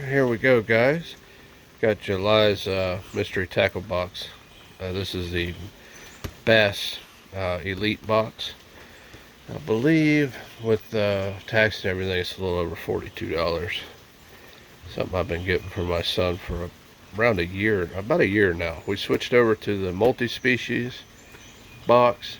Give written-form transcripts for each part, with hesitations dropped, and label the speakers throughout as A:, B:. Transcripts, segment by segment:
A: Here we go, guys. Got July's mystery tackle box. This is the Bass Elite box. I believe with tax and everything, it's a little over $42. Something I've been getting for my son for around a year, about a year now. We switched over to the multi-species box,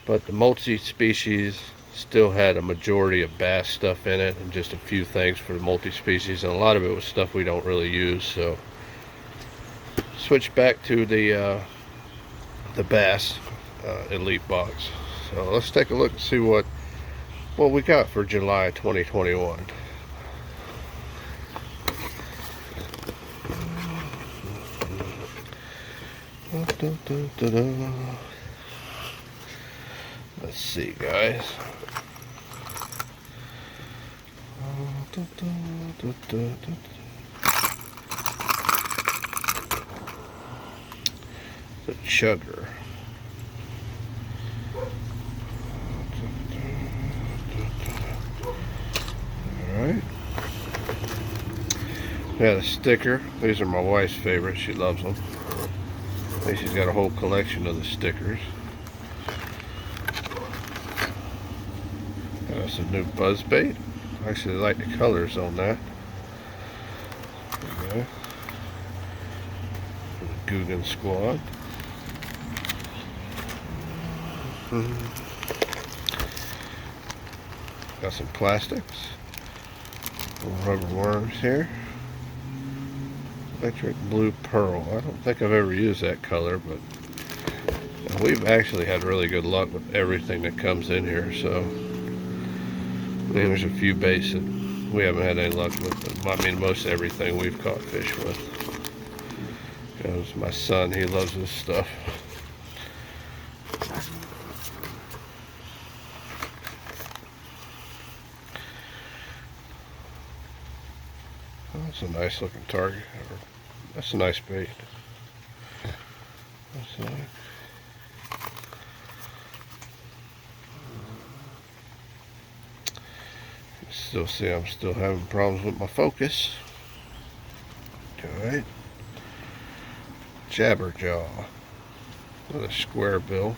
A: but the multi-species still had a majority of bass stuff in it and just a few things for the multi-species, and a lot of it was stuff we don't really use, so switched back to the Bass Elite box. So let's take a look and see what we got for July 2021. Let's see, guys. The chugger. Alright. Yeah, the sticker. These are my wife's favorites. She loves them. I think she's got a whole collection of the stickers. Got some new buzz bait. I actually like the colors on that. Okay. The Googan Squad. Got some plastics. Little rubber worms here. Electric Blue Pearl. I don't think I've ever used that color, but we've actually had really good luck with everything that comes in here, so there's a few baits that we haven't had any luck with, but I mean most everything we've caught fish with. Because my son, he loves this stuff. Oh, that's a nice looking target. That's a nice bait. That's nice. Still see I'm still having problems with my focus. Alright. Jabberjaw with a square bill.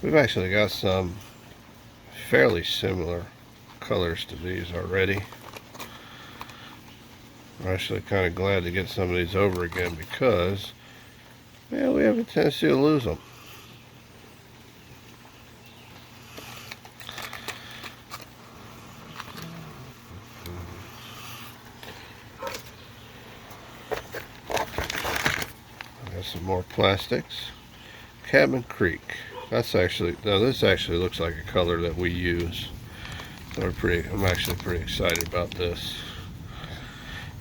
A: We've actually got some fairly similar colors to these already. I'm actually kind of glad to get some of these over again because, yeah, we have a tendency to lose them. Some more plastics. Cabin Creek. That's actually, now this actually looks like a color that we use. So I'm actually pretty excited about this.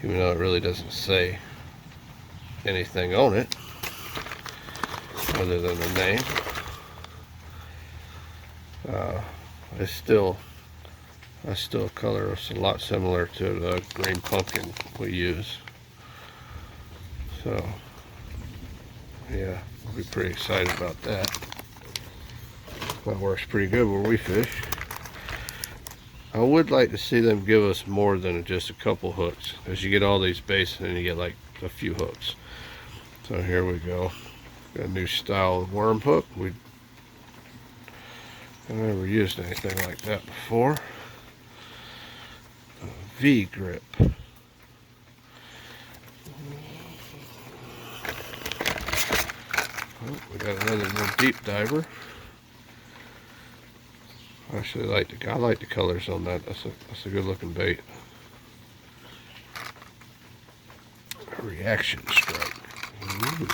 A: Even though it really doesn't say anything on it other than the name. It's still a color that's a lot similar to the green pumpkin we use. So yeah, we'll be pretty excited about that. That works pretty good where we fish. I would like to see them give us more than just a couple hooks, because you get all these baits and then you get like a few hooks. So here we go. Got a new style of worm hook. I've never used anything like that before. V-grip. Oh, we got another little deep diver. Actually, I like the colors on that. That's a good looking bait. A reaction strike. Ooh.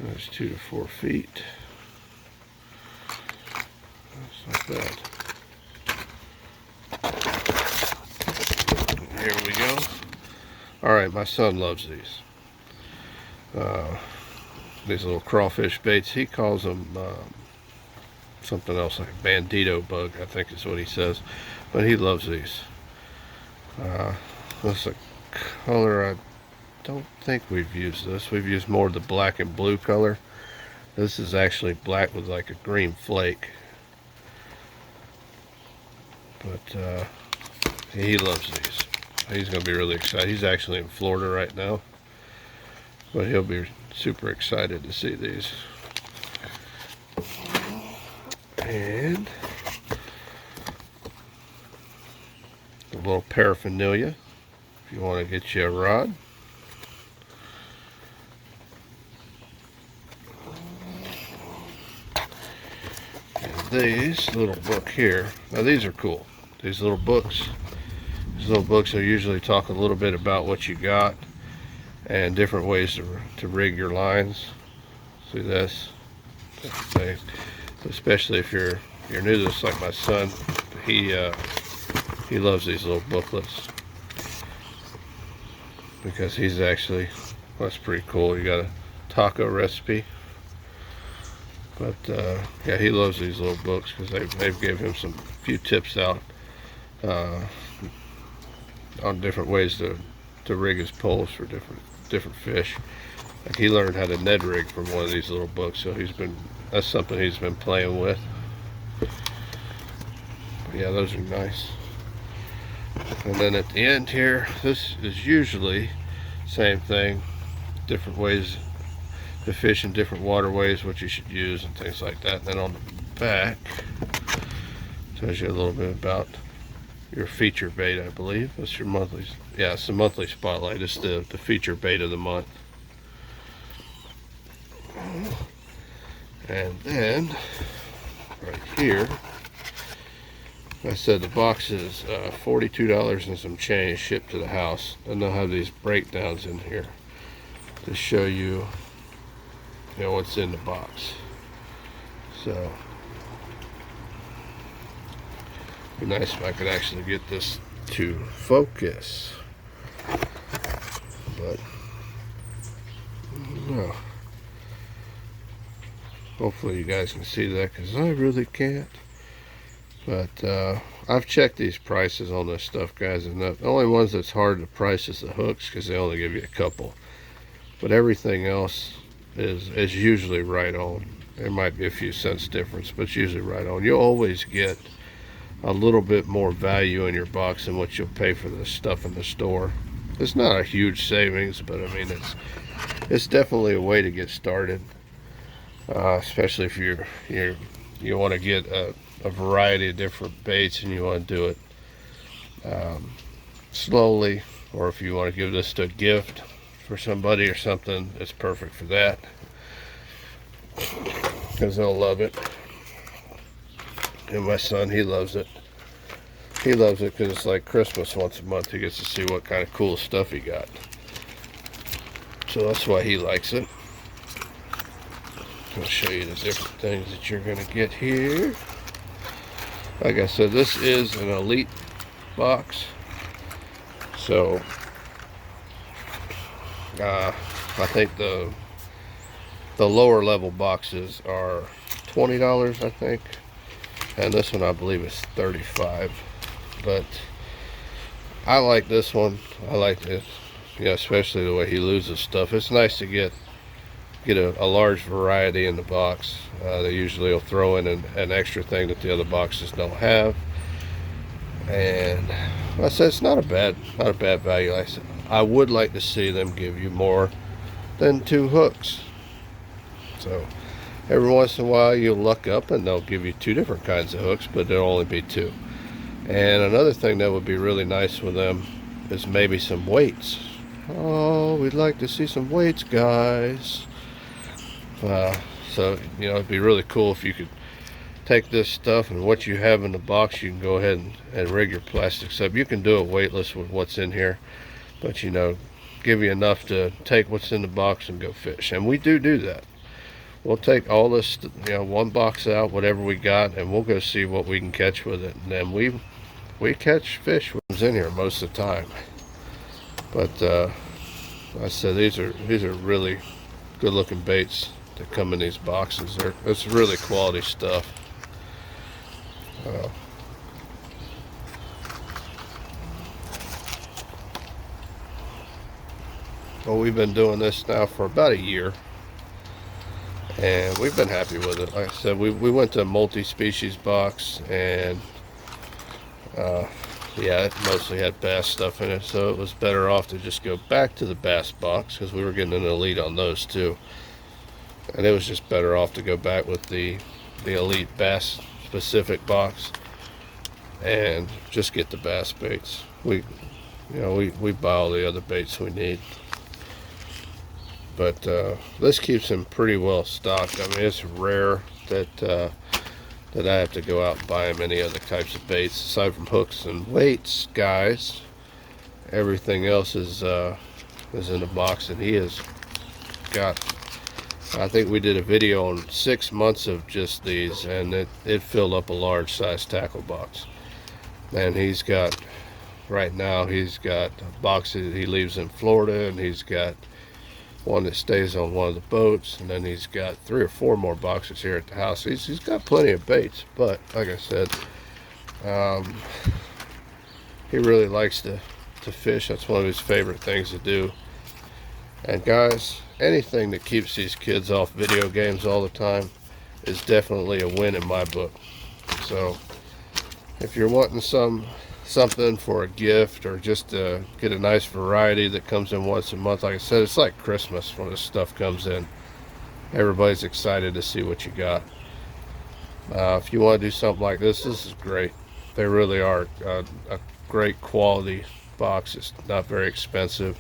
A: That's 2 to 4 feet. That's not bad. Here we go. All right, my son loves these. These little crawfish baits. He calls them something else, like a bandito bug, I think is what he says. But he loves these. This is a color I don't think we've used this. We've used more of the black and blue color. This is actually black with like a green flake. But He loves these. He's going to be really excited. He's actually in Florida right now, but he'll be super excited to see these. And a little paraphernalia if you want to get you a rod. And these little book here. Now these are cool. These little books. These little books will usually talk a little bit about what you got and different ways to rig your lines. See this? Especially if you're new to this, like my son, he loves these little booklets because he's actually, well, that's pretty cool. You got a taco recipe, but yeah, he loves these little books because they've gave him some few tips out on different ways to rig his poles for different fish. Like he learned how to Ned rig from one of these little books, so that's something he's been playing with. But yeah, those are nice. And then at the end here, this is usually same thing, different ways to fish in different waterways, what you should use and things like that. And then on the back tells you a little bit about your feature bait, I believe. That's your monthly, yeah, it's the monthly spotlight. It's the feature bait of the month. And then right here, I said the box is $42 and some change shipped to the house. And they'll have these breakdowns in here to show you, what's in the box. So it'd be nice if I could actually get this to focus, but no. Hopefully you guys can see that, because I really can't. But I've checked these prices on this stuff, guys, and the only ones that's hard to price is the hooks, because they only give you a couple. But everything else is usually right on. There might be a few cents difference, but it's usually right on. You'll always get a little bit more value in your box than what you'll pay for the stuff in the store. It's not a huge savings, but I mean it's definitely a way to get started. Especially if you want to get a variety of different baits and you want to do it slowly, or if you want to give this to a gift for somebody or something, it's perfect for that, because they'll love it. And my son, he loves it. He loves it because it's like Christmas once a month. He gets to see what kind of cool stuff he got. So that's why he likes it. I'll show you the different things that you're going to get here. Like I said, this is an Elite box. So I think the lower level boxes are $20, I think, and this one I believe is $35. But I like this one. I like this, especially the way he loses stuff. It's nice to get a large variety in the box. They usually will throw in an extra thing that the other boxes don't have. And like I said, it's not a bad value. Like I said, I would like to see them give you more than 2 hooks. So every once in a while you'll luck up and they'll give you 2 different kinds of hooks, but there'll only be 2. And another thing that would be really nice with them is maybe some weights. Oh, we'd like to see some weights, guys. So it'd be really cool if you could take this stuff and what you have in the box, you can go ahead and rig your plastics up. You can do it weightless with what's in here, but give you enough to take what's in the box and go fish. And we do that. We'll take all this, one box out, whatever we got, and we'll go see what we can catch with it. And then we catch fish with what's in here most of the time. But like I said, these are really good looking baits that come in these boxes. It's really quality stuff. Well, we've been doing this now for about a year, and we've been happy with it. Like I said, we went to a multi-species box, and yeah, it mostly had bass stuff in it, so it was better off to just go back to the bass box, because we were getting an elite on those too. And it was just better off to go back with the elite bass specific box and just get the bass baits. We buy all the other baits we need. But this keeps him pretty well stocked. I mean, it's rare that I have to go out and buy him any other types of baits aside from hooks and weights, guys. Everything else is in the box, and he has got. I think we did a video on 6 months of just these, and it filled up a large size tackle box. And he's got, right now, he's got a box that he leaves in Florida, and he's got one that stays on one of the boats, and then he's got 3 or 4 more boxes here at the house. He's got plenty of baits, but like I said, he really likes to fish. That's one of his favorite things to do. And guys, anything that keeps these kids off video games all the time is definitely a win in my book. So if you're wanting something for a gift, or just to get a nice variety that comes in once a month, like I said, it's like Christmas when this stuff comes in. Everybody's excited to see what you got. If you want to do something like this is great. They really are a great quality box. It's not very expensive,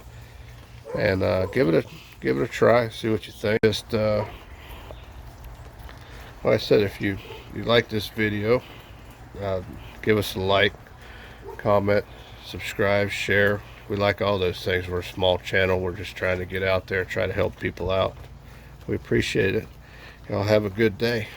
A: and give it a try, see what you think. Just like I said, if you like this video, give us a like, comment, subscribe, share. We like all those things. We're a small channel. We're just trying to get out there, try to help people out. We appreciate it. Y'all have a good day.